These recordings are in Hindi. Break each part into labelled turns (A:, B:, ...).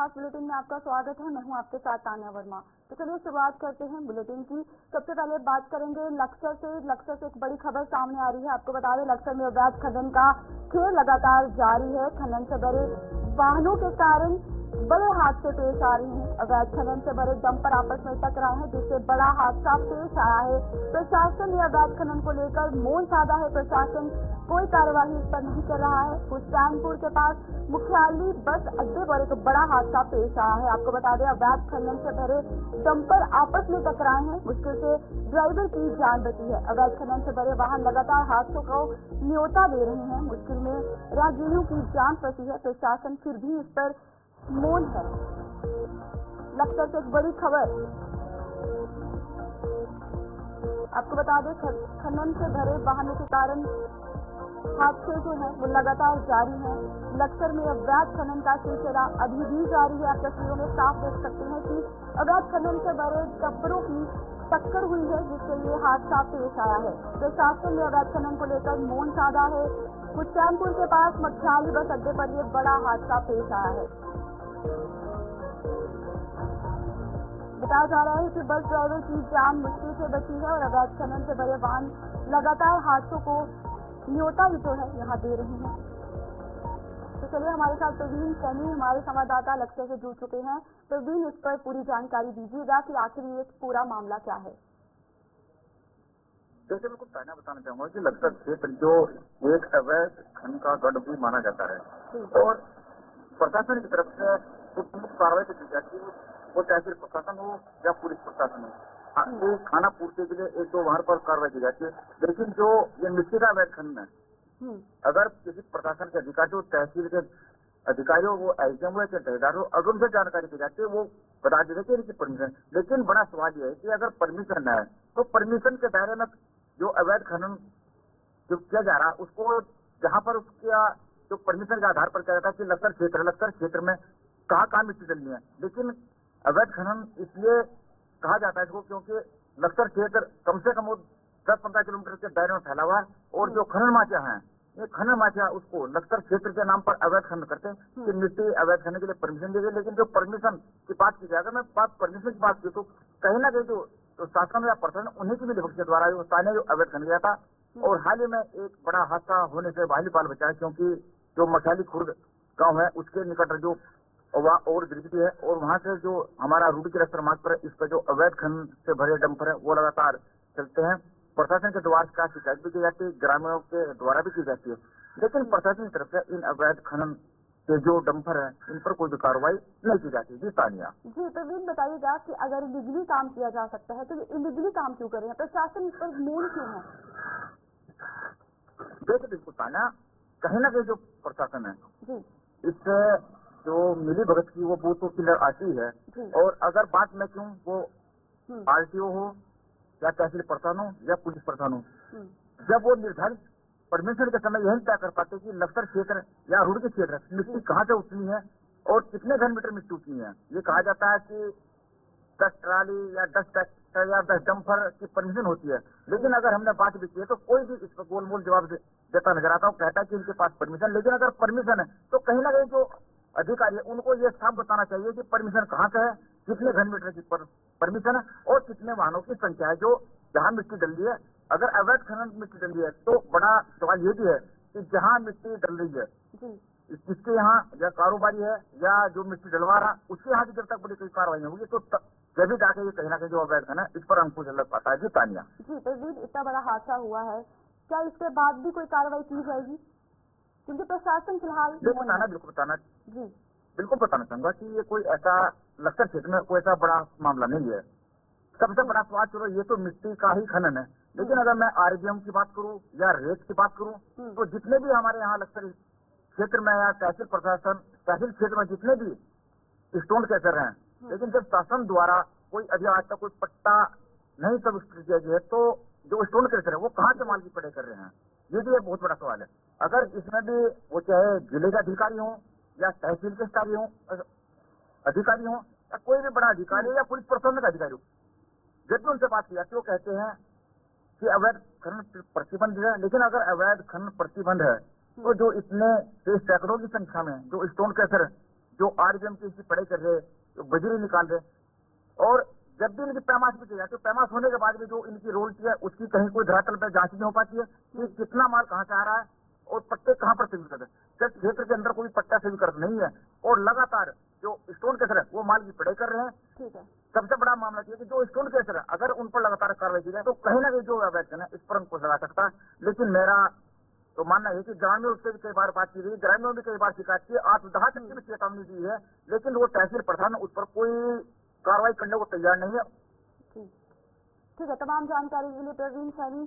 A: खास बुलेटिन में आपका स्वागत है। मैं हूं आपके साथ तान्या वर्मा। तो चलिए शुरुआत करते हैं बुलेटिन की। सबसे पहले बात करेंगे लक्सर से एक बड़ी खबर सामने आ रही है। आपको बता दें, लक्सर में अवैध खनन का खेल लगातार जारी है। खनन से भरे वाहनों के कारण बड़े हादसे पेश आ रहे हैं। अवैध खनन से भरे डंपर आपस में टकराए हैं, जिससे बड़ा हादसा पेश आया है। प्रशासन ने अवैध खनन को लेकर मौन साधा है। प्रशासन कोई कार्यवाही इस पर नहीं कर रहा है। हुसैनपुर के पास मुख्यालय बस अड्डे पर एक बड़ा हादसा पेश आया है। आपको बता दें, अवैध खनन से भरे डंपर आपस में टकराए हैं, मुश्किल से ड्राइवर की जान बची है। अवैध खनन से भरे वाहन लगातार हादसों को न्योता दे रहे हैं, मुश्किल में राहगीरों की जान फंसी है। प्रशासन फिर भी इस पर मौन है। लक्सर से एक बड़ी खबर आपको बता दें, खनन से भरे वाहनों के कारण हादसे जो है वो लगातार जारी है। लक्सर में अवैध खनन का सिलसिला अभी भी जारी है। आप तस्वीरों में साफ देख सकते हैं कि अवैध खनन से भरे डंपरों की टक्कर हुई है, जिससे ये हादसा पेश आया है। प्रशासन ने अवैध खनन को लेकर मौन साधा है। हुसैनपुर के पास मुख्यालय बस अड्डे पर ये बड़ा हादसा पेश आया है। बताया जा रहा है कि बस ड्राइवर की जान मुश्किल से बची है और अवैध खनन से भरे वाहन लगातार हादसों को न्योता भी जो है यहाँ दे रहे हैं। तो चलिए, हमारे साथ प्रवीण सैनी हमारे संवाददाता लक्सर से जुड़ चुके हैं। प्रवीण, इस पर पूरी जानकारी दीजिएगा कि आखिर ये पूरा मामला क्या है।
B: जैसे मैं कुछ ताना बताना चाहूंगा कि लक्सर क्षेत्र जो एक अवैध खनन का गढ़ भी माना जाता है और प्रशासन की तरफ से कुछ मुख्य कार्रवाई की जाती है, वो चाहे फिर प्रशासन हो या पुलिस प्रशासन हो, तो खाना पूर्ति के लिए एक दो वहां पर कार्रवाई की जाती है। लेकिन जो ये मिट्टी का अवैध खनन है, अगर किसी प्रशासन के अधिकारी हो, तहसील के अधिकारी हो, वो एसडीएम हो या ठेकेदार हो, अगर उनसे जानकारी की जाती है, वो बता देते कि इनकी परमिशन। लेकिन बड़ा सवाल यह है कि अगर परमिशन है तो परमिशन के दायरे में जो अवैध खनन जो किया जा रहा है उसको जहां पर उसका जो परमिशन के आधार पर किया जाता है कि लक्सर क्षेत्र में कहाँ मिट्टी डलनी है। लेकिन अवैध खनन इसलिए कहा जाता है इसको क्योंकि लक्सर क्षेत्र कम से कम 10-15 किलोमीटर के दायरे में फैला हुआ है और जो खनन माफिया हैं, ये खनन माफिया उसको लक्सर क्षेत्र के नाम पर अवैध खनन करते हैं कि मिट्टी अवैध खनन के लिए परमिशन दी गई। लेकिन जो परमिशन की बात की जाए, अगर मैं परमिशन की बात की तो कहीं ना कहीं जो शासन या प्रशासन उन्हीं की भी के द्वारा जो स्थानीय जो अवैध खनन किया था। और हाल ही में एक बड़ा हादसा होने से बाली पाल बचा है, क्योंकि जो मशाली खुर्द गाँव है उसके निकट जो और गिरती है और वहां से जो हमारा रूढ़िचर मार्ग पर इस पर जो अवैध खनन से भरे डंपर है वो लगातार चलते हैं। प्रशासन के द्वारा का शिकायत भी की जाती है, ग्रामीणों के द्वारा भी की जाती है, लेकिन प्रशासन की तरफ से इन अवैध खनन के जो डंपर है इन पर कोई भी कार्रवाई नहीं की जाती। जी तानिया। जी
A: प्रवीण, बताइएगा कि अगर इलीगली काम किया जा सकता है तो इलीगली काम क्यों कर रहे हैं, प्रशासन इस पर मौन क्यों है?
B: देखिए बिल्कुल तानिया, कहीं ना कहीं जो प्रशासन है इससे जो मिली भगत की वो बूथ तो क्लियर आती है। और अगर बात मैं क्यों वो आरटीओ हो या तहसील प्रशासन हो या पुलिस प्रशासन हो, जब वो निर्धारित परमिशन के समय यही तय कर पाते कि लक्सर क्षेत्र या रूढ़ के क्षेत्र मिट्टी कहाँ से उतनी है और कितने घन मीटर मिट्टी उतनी है। ये कहा जाता है कि 10 ट्राली या 10 ट्रैक्टर या 10 डंपर की परमिशन होती है। लेकिन अगर हमने बात भी की है तो कोई भी इस पर गोलमोल जवाब देता नजर आता हूँ, कहता है कि इनके पास परमिशन। लेकिन अगर परमिशन है तो कहीं ना कहीं जो अधिकारी है उनको ये साफ बताना चाहिए कि परमिशन कहाँ से है, कितने घन मीटर की परमिशन है और कितने वाहनों की संख्या है जो जहाँ मिट्टी डल रही है। अगर अवैध खनन मिट्टी डल रही है तो बड़ा सवाल ये भी है कि जहाँ मिट्टी डल रही है जिसके यहाँ या कारोबारी है या जो मिट्टी डलवा रहा उसके यहाँ की जब तक बड़ी कोई कार्रवाई होगी तो जब भी जाके ये कहीं ना कहीं जो अवैध खनन इस पर अंकुश लग पाता है। जी तानिया।
A: जी प्रवीण, इतना बड़ा हादसा हुआ है, क्या इसके बाद भी कोई कार्रवाई की जाएगी? क्योंकि प्रशासन फिलहाल
B: बिल्कुल बताना चाहूंगा कि ये कोई ऐसा लक्सर क्षेत्र में कोई ऐसा बड़ा मामला नहीं है। सबसे बड़ा सवाल चलो ये तो मिट्टी का ही खनन है, लेकिन अगर मैं आरबीएम की बात करूं या रेत की बात करूं तो जितने भी हमारे यहाँ लक्सर क्षेत्र में या तहसील क्षेत्र में जितने भी स्टोन कैचर हैं, लेकिन जब शासन द्वारा कोई अभी आज तक कोई पट्टा नहीं सब किया गया है तो जो स्टोन कैचर है वो कहाँ से माल की पढ़ाई कर रहे हैं, ये भी एक बहुत बड़ा सवाल है। अगर इसमें भी वो चाहे जिले के अधिकारी हों या तहसील के अधिकारी हों या कोई भी बड़ा अधिकारी या पुलिस प्रशासन का अधिकारी हो, जब भी उनसे बात की जाती है वो कहते हैं कि अवैध खनन प्रतिबंध है। लेकिन अगर अवैध खनन प्रतिबंध है तो जो इतने सैकड़ों की संख्या में जो स्टोन कैचर जो आरबीएम की इसकी पढ़ाई कर रहे, जो बजरी निकाल रहे, और जब भी इनकी पैमाश भी की जाती है, पैमाश होने के बाद भी जो इनकी रोल्टी है उसकी कहीं कोई धरातल पर जांच नहीं हो पाती है कि कितना माल कहाँ से आ रहा है और पट्टे कहाँ पर स्वीकृत है। जब क्षेत्र के अंदर कोई पट्टा स्वीकृत नहीं है और लगातार जो स्टोन केसर है वो माल की पढ़ाई कर रहे हैं।
A: ठीक है।
B: सबसे बड़ा मामला ये कि जो स्टोन केसर है अगर उन पर लगातार कार्रवाई की जाए तो कहीं ना कहीं जो अवैध है इस पर अंकुश लगा सकता है। लेकिन मेरा तो मानना है कि ग्रामीणों से भी कई बार बात की गई, ग्रामीणों ने भी कई बार शिकायत की, 8-10 दिन की चेतावनी दी है, लेकिन वो तहसील प्रधान उस पर कोई कार्रवाई करने को तैयार नहीं है।
A: ठीक है, तमाम जानकारी के लिए प्रवीण सैनी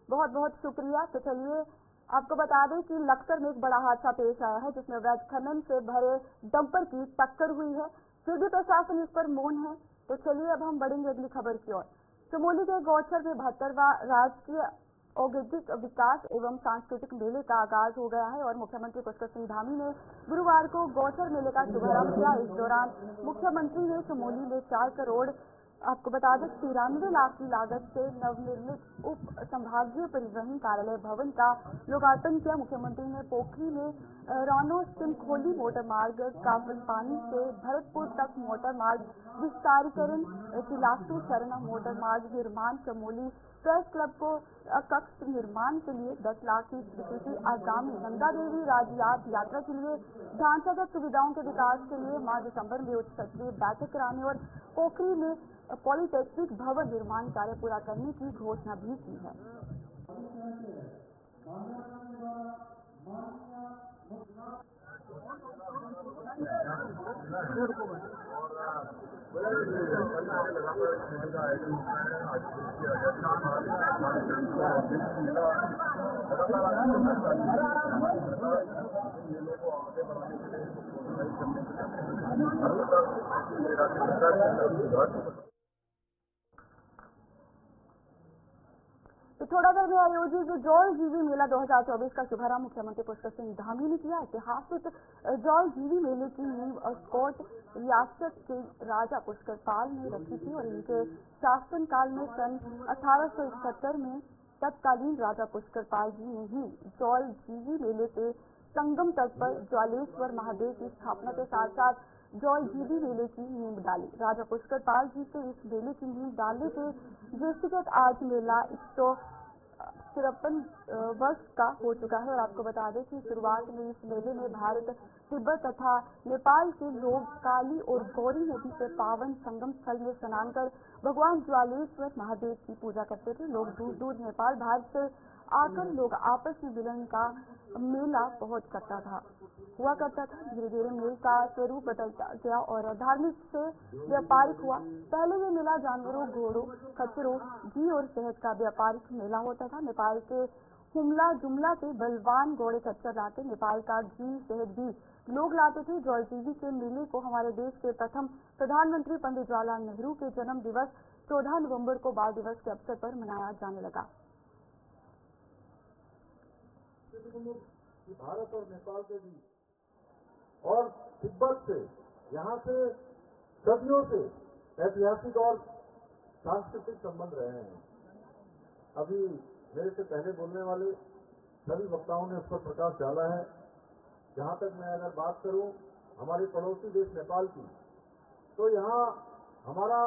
A: बहुत बहुत शुक्रिया। तो चलिए आपको बता दें कि लक्सर में एक बड़ा हादसा पेश आया है जिसमें अवैध खनन से भरे डंपर की टक्कर हुई है। फिर भी प्रशासन इस पर मौन है। तो चलिए अब हम बढ़ेंगे अगली खबर की ओर। चमोली के गौचर में 72वां राजकीय औद्योगिक विकास एवं सांस्कृतिक मेले का आगाज हो गया है और मुख्यमंत्री पुष्कर सिंह धामी ने गुरुवार को गौचर मेले का शुभारंभ किया। इस दौरान मुख्यमंत्री ने चमोली में 4 करोड़ आपको बता दें 93 लाख की लागत से नवनिर्मित उप संभागीय परिवहन कार्यालय भवन का लोकार्पण किया। मुख्यमंत्री ने पोखरी में रानो सिंह खोली मोटर मार्ग, काफल पानी से भरतपुर तक मोटर मार्ग विस्तारीकरण, तिलासू शरण मोटर मार्ग निर्माण, चमोली प्रेस क्लब को कक्ष निर्माण के लिए 10 लाख की स्वीकृति, आगामी गंगा देवी राजयात यात्रा के लिए ढांचागत सुविधाओं के विकास के लिए मार्च दिसंबर में उच्च स्तरीय बैठक कराने और पोखरी में पॉलिटेक्निक भवन निर्माण कार्य पूरा करने की घोषणा भी की है। पिथौरागढ़ में आयोजित जौल जीवी मेला 2024 का शुभारंभ मुख्यमंत्री पुष्कर सिंह धामी ने किया। ऐतिहासिक जौल जीवी मेले की नींव स्कॉट रियासत के राजा पुष्कर पाल ने रखी थी और इनके शासनकाल में सन 1871 में तत्कालीन राजा पुष्कर पाल जी ने ही जौल जीवी मेले के संगम तट पर ज्वालेश्वर महादेव की स्थापना के साथ साथ जौल जीवी मेले की नींव डाली। राजा पुष्कर पाल जी के इस मेले की नींव डालने के दृष्टिगत आज मेला 153 वर्ष का हो चुका है और आपको बता दें कि शुरुआत में इस मेले में भारत, तिब्बत तथा नेपाल के लोग काली और गौरी नदी से पावन संगम स्थल में स्नान कर भगवान ज्वालेश्वर महादेव की पूजा करते थे। लोग दूर दूर नेपाल भारत से आकर लोग आपस में मिलन का मेला हुआ करता था। धीरे धीरे मेले का स्वरूप बदलता गया और धार्मिक से व्यापारिक हुआ। पहले ये मेला जानवरों, घोड़ों, खच्चरों, घी और शहद का व्यापारिक मेला होता था। नेपाल के हुमला जुमला से बलवान घोड़े खच्चर लाते, नेपाल का घी शहद भी लोग लाते थे। जौल जीवी के मेले को हमारे देश के प्रथम प्रधानमंत्री पंडित जवाहरलाल नेहरू के जन्म दिवस 14 नवंबर को बाल दिवस के अवसर पर मनाया जाने लगा।
C: भारत और नेपाल के बीच और तिब्बत से, यहाँ से सदियों से ऐतिहासिक और सांस्कृतिक संबंध रहे हैं। अभी मेरे से पहले बोलने वाले सभी वक्ताओं ने उस पर प्रकाश डाला है। जहाँ तक मैं अगर बात करूँ हमारे पड़ोसी देश नेपाल की, तो यहाँ हमारा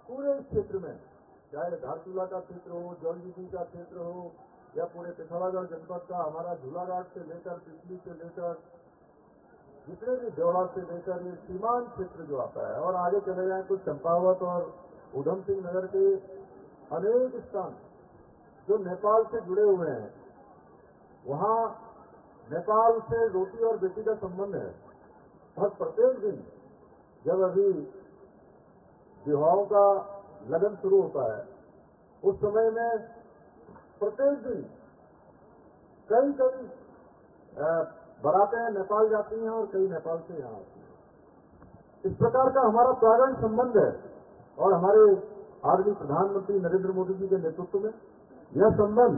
C: पूरे क्षेत्र में, चाहे धारचूला का क्षेत्र हो, जौल जीवी का क्षेत्र हो या पूरे पिथौरागढ़ जनपद का, हमारा झूलाघाट से लेकर पिछली से लेकर जितने भी देवड़ा से लेकर ये सीमांत क्षेत्र जो आता है और आगे चले जाए कुछ चंपावत और उधम सिंह नगर के अनेक स्थान जो नेपाल से जुड़े हुए हैं, वहाँ नेपाल से रोटी और बेटी का संबंध है। और प्रत्येक दिन जब अभी विवाहों का लगन शुरू होता है उस समय में प्रत्येक दिन कई बारातें नेपाल जाती हैं और कई नेपाल से यहाँ आती हैं। इस प्रकार का हमारा प्राण संबंध है और हमारे आदरणीय प्रधानमंत्री नरेंद्र मोदी जी के नेतृत्व में यह संबंध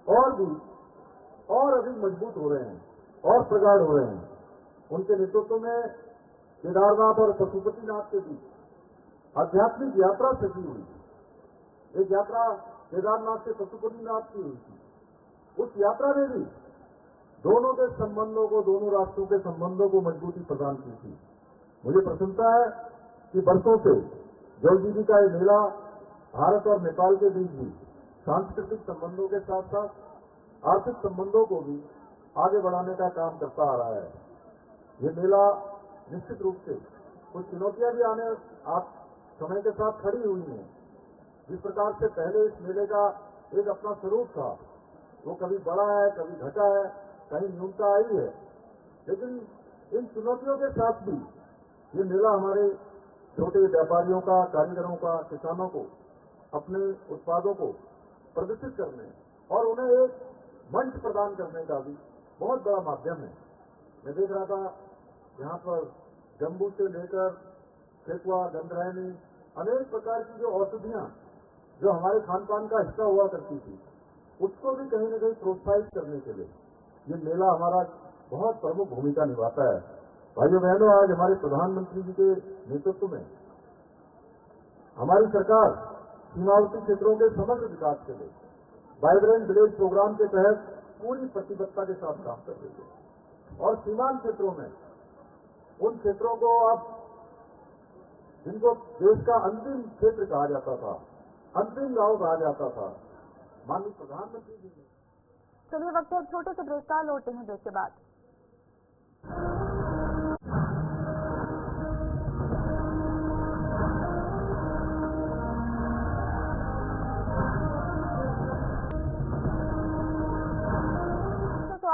C: और अधिक मजबूत हो रहे हैं और प्रगाढ़ हो रहे हैं। उनके नेतृत्व में केदारनाथ और पशुपतिनाथ के बीच आध्यात्मिक यात्रा सजी हुई। एक यात्रा केदारनाथ से पशुपतिनाथ की हुई थी। उस यात्रा में भी दोनों के संबंधों को, दोनों राष्ट्रों के संबंधों को मजबूती प्रदान की थी। मुझे प्रसन्नता है कि बरसों से जल जीवी का ये मेला भारत और नेपाल के बीच भी सांस्कृतिक संबंधों के साथ साथ आर्थिक संबंधों को भी आगे बढ़ाने का काम करता आ रहा है। ये मेला निश्चित रूप से कुछ चुनौतियां भी आप समय के साथ खड़ी हुई हैं। जिस प्रकार से पहले इस मेले का एक अपना स्वरूप था, वो कभी बढ़ा है, कभी घटा है, कहीं न्यूनता आई है, लेकिन इन चुनौतियों के साथ भी ये मेला हमारे छोटे व्यापारियों का, कारीगरों का, किसानों को अपने उत्पादों को प्रदर्शित करने और उन्हें एक मंच प्रदान करने का भी बहुत बड़ा माध्यम है। मैं देख रहा था यहाँ पर जम्बू से लेकर ठेकुआ, गंधरायनी, अनेक प्रकार की जो औषधियां जो हमारे खान पान का हिस्सा हुआ करती थी, उसको भी कहीं न कहीं प्रोत्साहित करने के लिए ये मेला हमारा बहुत प्रमुख भूमिका निभाता है। भाइयों बहनों, आज हमारे प्रधानमंत्री जी के नेतृत्व में हमारी सरकार सीमावर्ती क्षेत्रों के समग्र विकास के लिए वाइब्रेंट विलेज प्रोग्राम के तहत पूरी प्रतिबद्धता के साथ काम कर रही है और सीमांत क्षेत्रों में उन क्षेत्रों को अब जिनको देश का अंतिम क्षेत्र कहा जाता था, अंतिम गांव कहा जाता था, माननीय प्रधानमंत्री जी ने।
A: चलिए वक्त है छोटे से ब्रेक का, लौटते हैं ब्रेक के बाद।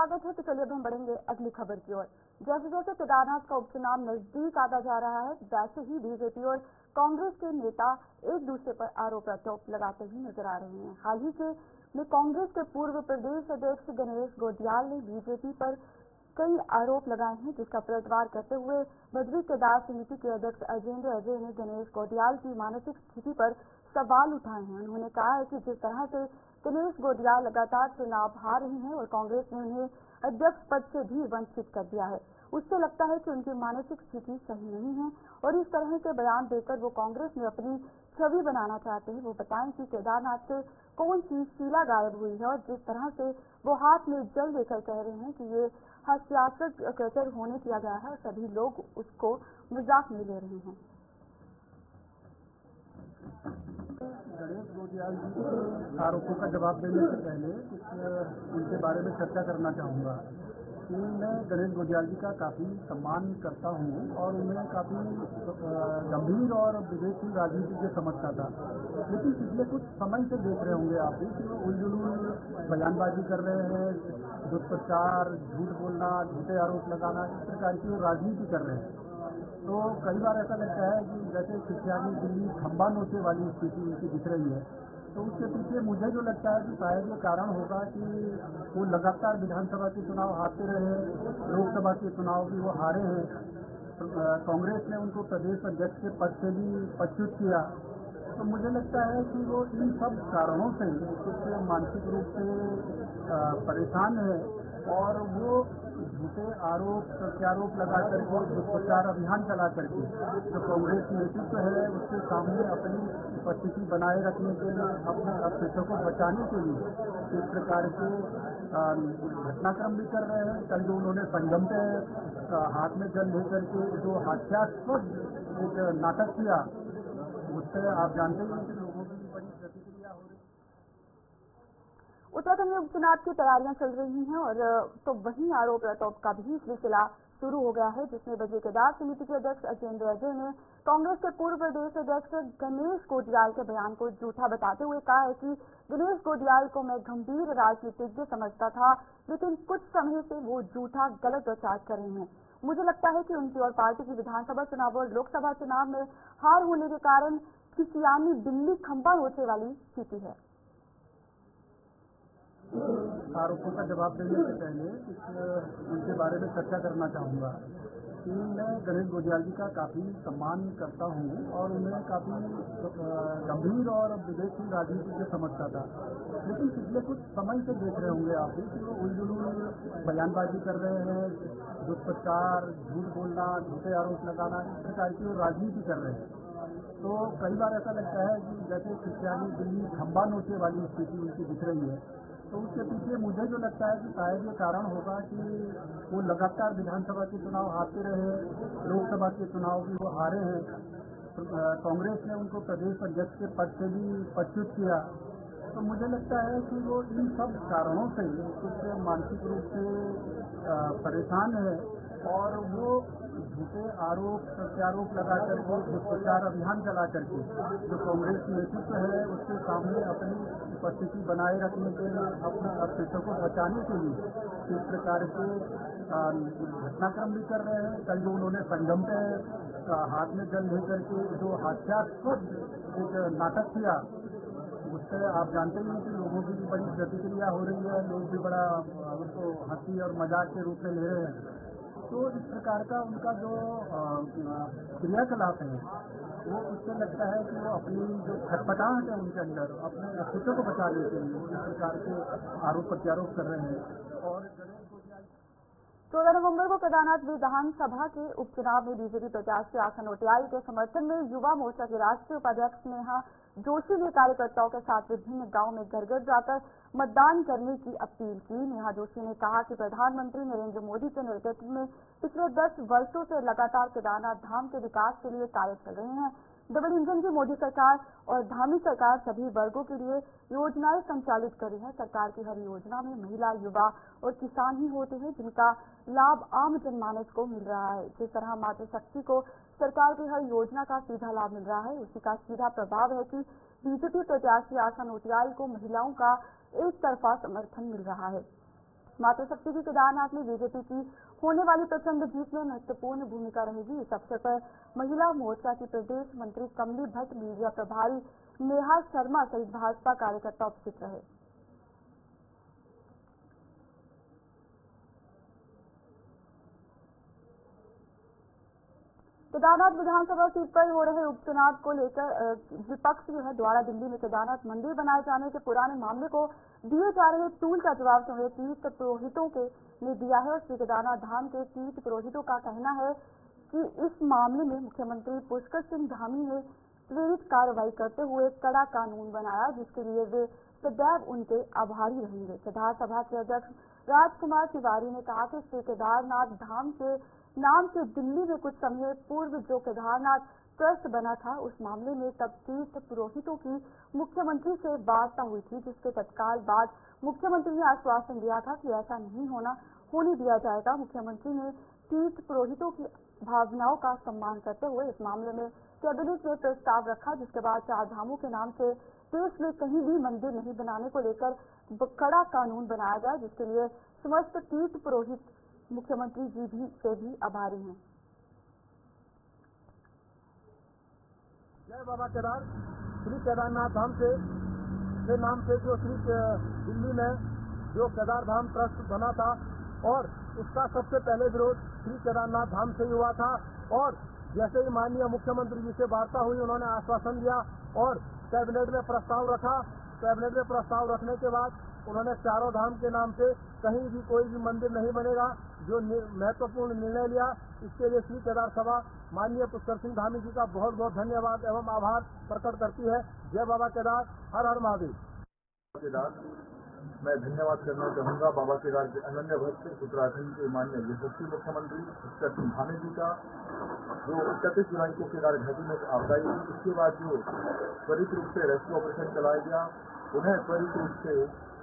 A: स्वागत है। तो चलिए अब हम बढ़ेंगे अगली खबर की ओर। जैसे जैसे केदारनाथ का उपचुनाव नजदीक आता जा रहा है, वैसे ही बीजेपी और कांग्रेस के नेता एक दूसरे पर आरोप प्रत्यारोप लगाते हुए नजर आ रहे हैं। हाल ही में कांग्रेस के पूर्व प्रदेश अध्यक्ष गणेश गोटियाल ने बीजेपी पर कई आरोप लगाए हैं, जिसका पलटवार करते हुए बद्री केदार समिति के अध्यक्ष अजेंद्र अजय ने गणेश गोटियाल की मानसिक स्थिति पर सवाल उठाए हैं। उन्होंने कहा है कि जिस तरह से गणेश गोटियाल लगातार चुनाव हार रही हैं और कांग्रेस ने उन्हें अध्यक्ष पद से भी वंचित कर दिया है, उससे लगता है कि उनकी मानसिक स्थिति सही नहीं है और इस तरह के बयान देकर वो कांग्रेस में अपनी छवि बनाना चाहते हैं। वो बताएं कि केदारनाथ से कौन सी शीला गायब हुई है और जिस तरह से वो हाथ में जल लेकर कह रहे हैं कि ये हास्यास्पद कृत्य होने किया गया है और सभी लोग उसको मजाक में ले रहे हैं।
D: गणेश गोटियाल जी के आरोपों का जवाब देने से पहले कुछ उनके बारे में चर्चा करना चाहूँगा कि मैं गणेश गोटियाल जी का काफ़ी सम्मान करता हूँ और उन्हें काफ़ी गंभीर और विवेकशील राजनीति से समझता था, लेकिन पिछले कुछ समय से देख रहे होंगे आप भी कि वो उलझुल बयानबाजी कर रहे हैं, दुष्प्रचार, झूठ बोलना, झूठे आरोप लगाना, इस प्रकार की वो राजनीति कर रहे हैं। तो कई बार ऐसा लगता है कि जैसे शिक्षानी दिल्ली खंबा नोचे वाली स्थिति उनकी दिख रही है। तो उसके पीछे मुझे जो लगता है कि शायद ये कारण होगा कि वो लगातार विधानसभा के चुनाव हारते रहे, लोकसभा के चुनाव भी वो हारे हैं। कांग्रेस ने उनको प्रदेश अध्यक्ष के पद से भी पदच्युत किया। तो मुझे लगता है कि वो इन सब कारणों से कुछ मानसिक रूप से परेशान है और वो झूठे आरोप प्रत्यारोप लगा करके दुष्प्रचार अभियान चला करके जो कांग्रेस नेतृत्व है उसके सामने अपनी उपस्थिति बनाए रखने के लिए, अपने अस्तित्व को बचाने के लिए इस प्रकार के घटनाक्रम भी कर रहे हैं। कल जो उन्होंने संगम पे हाथ में जल लेकर के जो हास्यास्पद एक नाटक किया, उससे आप जानते हैं कि लोगों की बड़ी प्रतिक्रिया हो रही है।
A: उत्तराखंड में उपचुनाव की तैयारियां चल रही हैं और तो वहीं आरोप प्रत्यारोप का भी सिलसिला शुरू हो गया है, जिसमें बद्री केदार समिति के अध्यक्ष अजेंद्र अजय ने कांग्रेस के पूर्व प्रदेश अध्यक्ष गणेश गोटियाल के बयान को झूठा बताते हुए कहा है कि गणेश गोटियाल को मैं गंभीर राजनीतिज्ञ समझता था, लेकिन कुछ समय से वो झूठा गलत प्रचार कर रहे हैं। मुझे लगता है कि उनकी और पार्टी की विधानसभा चुनाव और लोकसभा चुनाव में हार होने के कारण खिसियानी दिल्ली खंबा नोचे वाली स्थिति है।
D: आरोपों का जवाब देने से पहले कुछ उनके बारे में चर्चा करना चाहूँगा कि मैं गणेश गोटियाल जी का काफ़ी सम्मान करता हूँ और उन्हें काफ़ी गंभीर और विवेकशील राजनीति से समझता था, लेकिन पिछले कुछ समय से देख रहे होंगे आप भी कि वो उलझुल बयानबाजी कर रहे हैं, दुष्प्रचार, झूठ बोलना, झूठे आरोप लगाना, इस प्रकार की वो राजनीति कर रहे हैं। तो कई बार ऐसा लगता है कि जैसे शिक्षानी दिल्ली खंबा नोचे वाली स्थिति उनकी दिख रही है। तो उसके पीछे मुझे जो लगता है कि शायद ये कारण होगा कि वो लगातार विधानसभा के चुनाव हारते रहे, लोकसभा के चुनाव भी वो हारे हैं। कांग्रेस ने उनको प्रदेश अध्यक्ष के पद से भी पदच्युत किया। तो मुझे लगता है कि वो इन सब कारणों से कुछ मानसिक रूप से परेशान है और वो झूठे आरोप प्रत्यारोप लगा करके प्रचार अभियान चला करके जो कांग्रेस नेतृत्व है उसके सामने अपनी उपस्थिति बनाए रखने के लिए, अपने अस्तित्व को बचाने के लिए इस प्रकार के घटनाक्रम भी कर रहे हैं। कल जो उन्होंने संगम पे हाथ में जल लेकर के जो हास्यास्पद एक नाटक किया, उससे आप जानते हैं कि लोगों की भी बड़ी प्रतिक्रिया हो रही है, लोग भी बड़ा उसको हंसी और मजाक के रूप में ले रहे हैं। तो इस प्रकार का उनका जो क्रियाकलाप है वो उससे लगता है कि वो अपनी जो खटपटाहट है उनके अंदर अपने अस्तित्व को बचाने के लिए इस प्रकार के आरोप प्रत्यारोप कर रहे हैं। और
A: 14 नवंबर को केदारनाथ विधानसभा के उपचुनाव में बीजेपी प्रत्याशी आशा नोटियाल के समर्थन में युवा मोर्चा के राष्ट्रीय उपाध्यक्ष नेहा जोशी ने कार्यकर्ताओं के साथ विभिन्न गांव में घर घर जाकर मतदान करने की अपील की। नेहा जोशी ने कहा कि प्रधानमंत्री नरेंद्र मोदी के नेतृत्व में पिछले 10 वर्षों से लगातार केदारनाथ धाम के विकास के लिए कार्य चल रहे हैं। डबल इंजन की मोदी सरकार और धामी सरकार सभी वर्गों के लिए योजनाएं संचालित कर रही है। सरकार की हर योजना में महिला, युवा और किसान ही होते हैं जिनका लाभ आम जनमानस को मिल रहा है। जिस तरह मातृशक्ति को सरकार की हर योजना का सीधा लाभ मिल रहा है, उसी का सीधा प्रभाव है कि बीजेपी प्रत्याशी आशा नोटियाल को महिलाओं का एक तरफा समर्थन मिल रहा है। मातृशक्ति की केदारनाथ में बीजेपी की होने वाली प्रचंड जीत में महत्वपूर्ण भूमिका रहेगी। इस अवसर पर महिला मोर्चा की प्रदेश मंत्री कमली भट्ट, मीडिया प्रभारी नेहा शर्मा सहित भाजपा कार्यकर्ता उपस्थित रहे। केदारनाथ विधानसभा सीट पर हो रहे उपचुनाव को लेकर विपक्ष जो है द्वारा दिल्ली में केदारनाथ मंदिर बनाए जाने के पुराने मामले को दिए जा रहे टूल का जवाब सुन रहे तीर्थ पुरोहितों के ने दिया है। और श्री केदारनाथ धाम के तीर्थ पुरोहितों का कहना है कि इस मामले में मुख्यमंत्री पुष्कर सिंह धामी ने त्वरित कार्रवाई करते हुए कड़ा कानून बनाया, जिसके लिए वे सदैव उनके आभारी रहेंगे। केदार सभा के अध्यक्ष राजकुमार तिवारी ने कहा कि श्री केदारनाथ धाम के नाम से दिल्ली में कुछ समय पूर्व जो केदारनाथ ट्रस्ट बना था, उस मामले में तब तीर्थ पुरोहितों की मुख्यमंत्री से वार्ता हुई थी, जिसके तत्काल बाद मुख्यमंत्री ने आश्वासन दिया था कि ऐसा नहीं होने दिया जाएगा। मुख्यमंत्री ने तीर्थ पुरोहितों की भावनाओं का सम्मान करते हुए इस मामले में कैबिनेट में प्रस्ताव रखा, जिसके बाद 4 धामों के नाम से देश में कहीं भी मंदिर नहीं बनाने को लेकर कड़ा कानून बनाया गया, जिसके लिए समस्त तीर्थ पुरोहित मुख्यमंत्री जी से भी आभारी हैं।
C: जय बाबा केदार। श्री केदारनाथ धाम के नाम से जो श्री दिल्ली में जो केदार धाम ट्रस्ट बना था और उसका सबसे पहले विरोध श्री केदारनाथ धाम से ही हुआ था। और जैसे ही माननीय मुख्यमंत्री जी से वार्ता हुई, उन्होंने आश्वासन दिया और कैबिनेट में प्रस्ताव रखा। कैबिनेट में प्रस्ताव रखने के बाद उन्होंने चारों धाम के नाम से कहीं भी कोई भी मंदिर नहीं बनेगा, जो महत्वपूर्ण निर्णय लिया। इसके लिए श्री केदार सभा माननीय पुष्कर सिंह धामी जी का बहुत बहुत धन्यवाद एवं आभार प्रकट करती है। जय बाबा केदार, हर हर महादेव।
E: केदार मैं धन्यवाद करना चाहूँगा बाबा केदार के अनन्य भक्त उत्तराखंड के माननीय यशस्वी मुख्यमंत्री पुष्कर सिंह धामी जी का, जो 31 जुलाई को केदार घाटी में आपदाई हुई। उसके बाद जो त्वरित रूप से रेस्क्यू ऑपरेशन चलाया गया, उन्हें त्वरित रूप से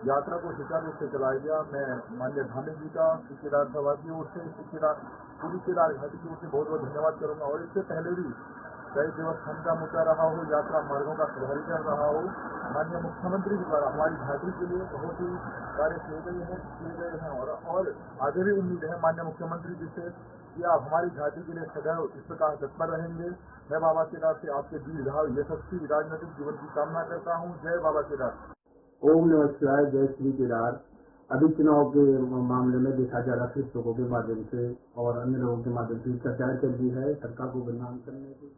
E: यात्रा को सुचारू रूप से चलाया गया। मैं माननीय धामी जी का श्री केदार सभा की ओर से, पूरी केदार घाटी की ओर से बहुत बहुत धन्यवाद करूँगा। और इससे पहले भी कई देवस्थान का मुद्दा रहा हो, यात्रा मार्गों का सुधारीकरण रहा हो, माननीय मुख्यमंत्री जी द्वारा हमारी घाटी के लिए बहुत ही कार्य किए गए हैं और आगे भी उम्मीद है माननीय मुख्यमंत्री जी से कि आप हमारी घाटी के लिए सदैव इस प्रकार तत्पर रहेंगे। मैं बाबा केदार से आपके दीर्घायु यशस्वी राजनीतिक जीवन की कामना करता हूँ। जय बाबा केदार।
F: ओम नमः शिवाय। जय श्री केदार। अभी चुनाव के मामले में देखा जा रहा शिक्षकों के माध्यम से और अन्य लोगों के माध्यम से प्रचार चल रही है सरकार को बदनाम करने की।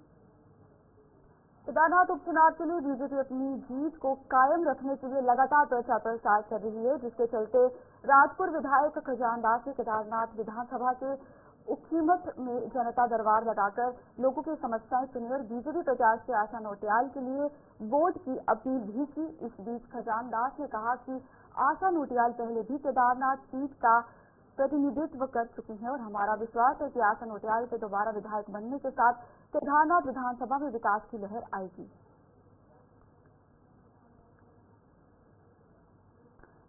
A: केदारनाथ उपचुनाव के लिए बीजेपी अपनी जीत को कायम रखने के लिए लगातार प्रचार प्रसार कर रही है, जिसके चलते राजपुर विधायक खजान दास ने केदारनाथ विधानसभा के उखीमठ में जनता दरबार लगाकर लोगों की समस्याएं सुनी और बीजेपी प्रत्याशी आशा नोटियाल के लिए वोट की अपील भी की। इस बीच खजान दास ने कहा कि आशा नोटियाल पहले भी केदारनाथ सीट का प्रतिनिधित्व कर चुकी हैं और हमारा विश्वास है कि आशा नोटियाल के दोबारा विधायक बनने के साथ केदारनाथ विधानसभा में विकास की लहर आएगी।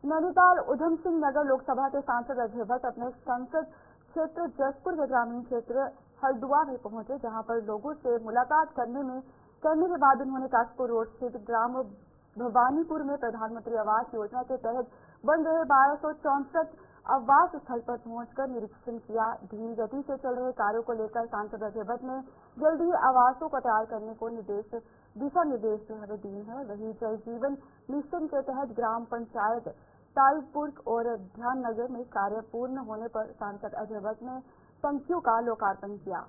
A: नैनीताल उधम सिंह नगर लोकसभा के सांसद अजय भट्ट अपने संसद क्षेत्र जसपुर के ग्रामीण क्षेत्र हल्द्वार में पहुंचे, जहां पर लोगों से मुलाकात करने के बाद उन्होंने कासपुर रोड स्थित ग्राम भवानीपुर में प्रधानमंत्री आवास योजना के तहत बन रहे 1264 आवास स्थल पर पहुंचकर निरीक्षण किया। धीमी गति से चल रहे कार्यों को लेकर सांसद अजय भट्ट ने जल्द ही आवासों को तैयार करने को दिशा निर्देश दिए हैं। वहीं जल जीवन मिशन के तहत ग्राम पंचायत तालपुर और ध्यान नगर में कार्य पूर्ण होने पर सांसद अजय भट्ट ने टंकियों का लोकार्पण किया।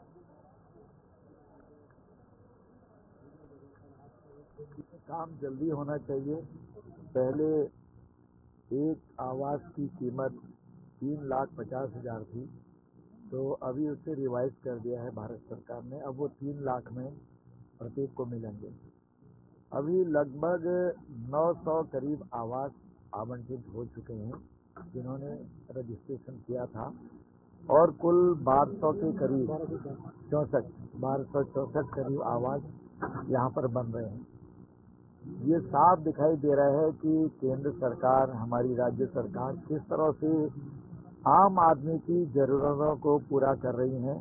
E: काम जल्दी होना चाहिए। पहले एक आवास की कीमत 3,50,000 थी, तो अभी उसे रिवाइज कर दिया है भारत सरकार ने। अब वो 3 लाख में प्रत्येक को मिलेंगे। अभी लगभग 900 करीब आवास आवंटित हो चुके हैं जिन्होंने रजिस्ट्रेशन किया था, और कुल 1200 के करीब 1264 करीब आवास यहाँ पर बन रहे हैं। ये साफ दिखाई दे रहा है कि केंद्र सरकार, हमारी राज्य सरकार किस तरह से आम आदमी की जरूरतों को पूरा कर रही है,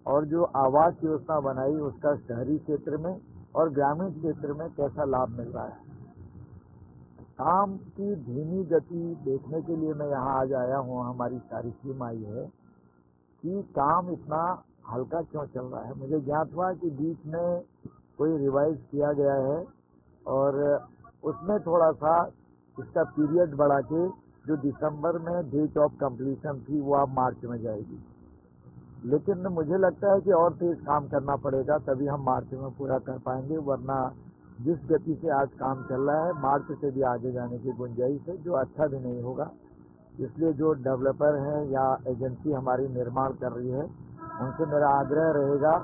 E: और जो आवास योजना बनाई उसका शहरी क्षेत्र में और ग्रामीण क्षेत्र में कैसा लाभ मिल रहा है। काम की धीमी गति देखने के लिए मैं यहाँ आज आया हूँ। हमारी सारी टीम आई है कि काम इतना हल्का क्यों चल रहा है। मुझे ज्ञात हुआ कि बीच में कोई रिवाइज किया गया है और उसमें थोड़ा सा इसका पीरियड बढ़ा के जो दिसंबर में डेट ऑफ कंप्लीशन थी वो अब मार्च में जाएगी। लेकिन मुझे लगता है कि और तेज काम करना पड़ेगा, तभी हम मार्च में पूरा कर पाएंगे, वरना जिस गति से आज काम चल रहा है मार्च से भी आगे जाने की गुंजाइश है, जो अच्छा भी नहीं होगा। इसलिए जो डेवलपर हैं या एजेंसी हमारी निर्माण कर रही है, उनसे मेरा आग्रह रहेगा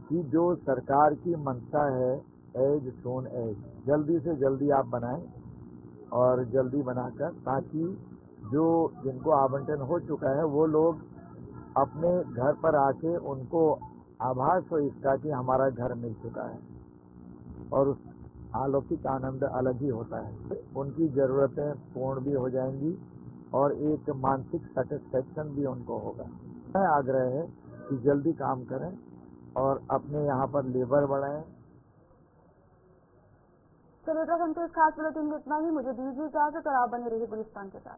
E: कि जो सरकार की मंशा है एज सोन एज, जल्दी से जल्दी आप बनाएं और जल्दी बनाकर, ताकि जो जिनको आवंटन हो चुका है वो लोग अपने घर पर आके उनको आभास हो इसका कि हमारा घर मिल चुका है, और उस अलौकिक आनंद अलग ही होता है। उनकी ज़रूरतें पूर्ण भी हो जाएंगी और एक मानसिक सेटिस्फेक्शन भी उनको होगा। मैं आग्रह है कि जल्दी काम करें और अपने यहाँ पर लेबर बढ़ाएं।
A: चलिए, इस खास बुलेटिन में इतना ही। मुझे दीजिए इजाजत और आप बने रहिए गुलिस्तान के साथ।